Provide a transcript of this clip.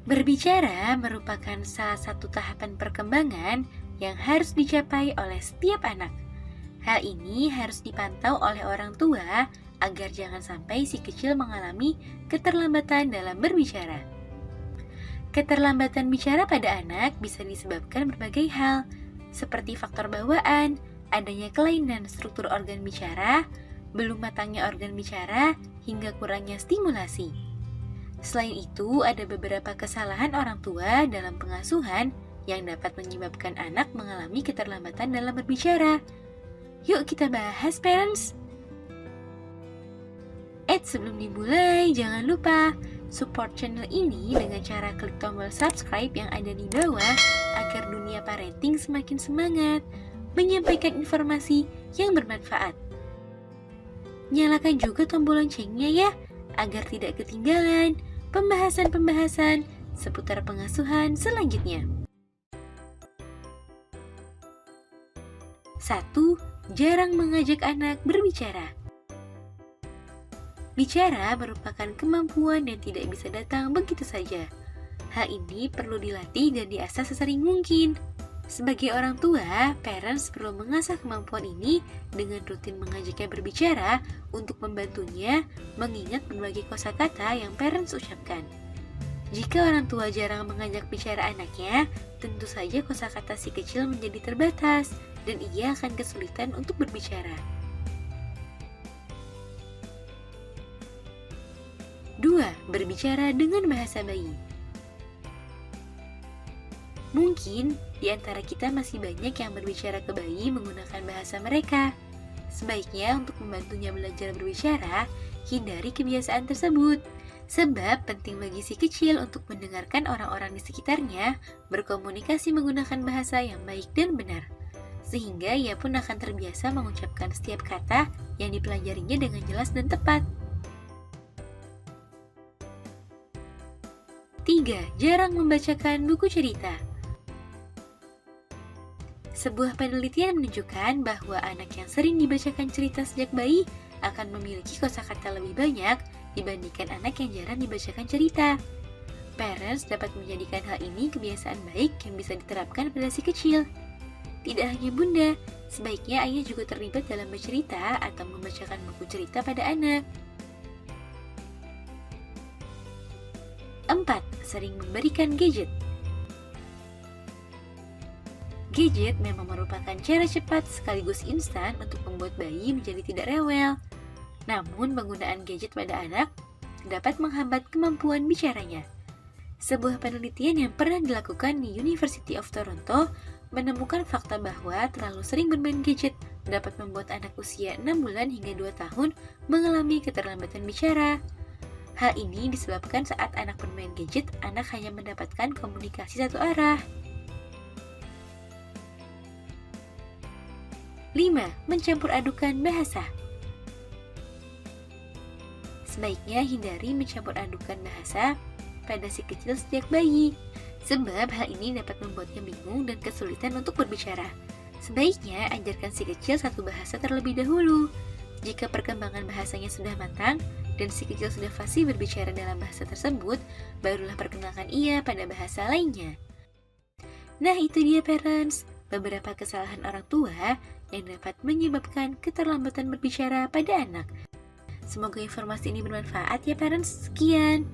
Berbicara merupakan salah satu tahapan perkembangan yang harus dicapai oleh setiap anak. Hal ini harus dipantau oleh orang tua agar jangan sampai si kecil mengalami keterlambatan dalam berbicara. Keterlambatan bicara pada anak bisa disebabkan berbagai hal, seperti faktor bawaan, adanya kelainan struktur organ bicara, belum matangnya organ bicara, hingga kurangnya stimulasi. Selain itu, ada beberapa kesalahan orang tua dalam pengasuhan yang dapat menyebabkan anak mengalami keterlambatan dalam berbicara. Yuk kita bahas, parents! Sebelum dimulai, jangan lupa support channel ini dengan cara klik tombol subscribe yang ada di bawah agar dunia parenting semakin semangat menyampaikan informasi yang bermanfaat. Nyalakan juga tombol loncengnya ya, agar tidak ketinggalan pembahasan-pembahasan seputar pengasuhan selanjutnya. 1. Jarang mengajak anak berbicara. Bicara merupakan kemampuan yang tidak bisa datang begitu saja. Hal ini perlu dilatih dan diasah sesering mungkin. Sebagai orang tua, parents perlu mengasah kemampuan ini dengan rutin mengajaknya berbicara untuk membantunya mengingat berbagai kosakata yang parents ucapkan. Jika orang tua jarang mengajak bicara anaknya, tentu saja kosakata si kecil menjadi terbatas dan ia akan kesulitan untuk berbicara. 2. Berbicara dengan bahasa bayi. Mungkin di antara kita masih banyak yang berbicara ke bayi menggunakan bahasa mereka. Sebaiknya untuk membantunya belajar berbicara, hindari kebiasaan tersebut. Sebab penting bagi si kecil untuk mendengarkan orang-orang di sekitarnya berkomunikasi menggunakan bahasa yang baik dan benar. Sehingga ia pun akan terbiasa mengucapkan setiap kata yang dipelajarinya dengan jelas dan tepat. 3. Jarang membacakan buku cerita. Sebuah penelitian menunjukkan bahwa anak yang sering dibacakan cerita sejak bayi akan memiliki kosakata lebih banyak dibandingkan anak yang jarang dibacakan cerita. Parents dapat menjadikan hal ini kebiasaan baik yang bisa diterapkan pada si kecil. Tidak hanya bunda, sebaiknya ayah juga terlibat dalam bercerita atau membacakan buku cerita pada anak. 4. Sering memberikan gadget. Gadget memang merupakan cara cepat sekaligus instan untuk membuat bayi menjadi tidak rewel. Namun, penggunaan gadget pada anak dapat menghambat kemampuan bicaranya. Sebuah penelitian yang pernah dilakukan di University of Toronto menemukan fakta bahwa terlalu sering bermain gadget dapat membuat anak usia 6 bulan hingga 2 tahun mengalami keterlambatan bicara. Hal ini disebabkan saat anak bermain gadget, anak hanya mendapatkan komunikasi satu arah. 5. Mencampur adukan bahasa. Sebaiknya hindari mencampur adukan bahasa pada si kecil sejak bayi, sebab hal ini dapat membuatnya bingung dan kesulitan untuk berbicara. Sebaiknya ajarkan si kecil satu bahasa terlebih dahulu. Jika perkembangan bahasanya sudah matang dan si kecil sudah fasih berbicara dalam bahasa tersebut, barulah perkenalkan ia pada bahasa lainnya. Nah, itu dia parents, beberapa kesalahan orang tua yang dapat menyebabkan keterlambatan berbicara pada anak. Semoga informasi ini bermanfaat ya parents. Sekian.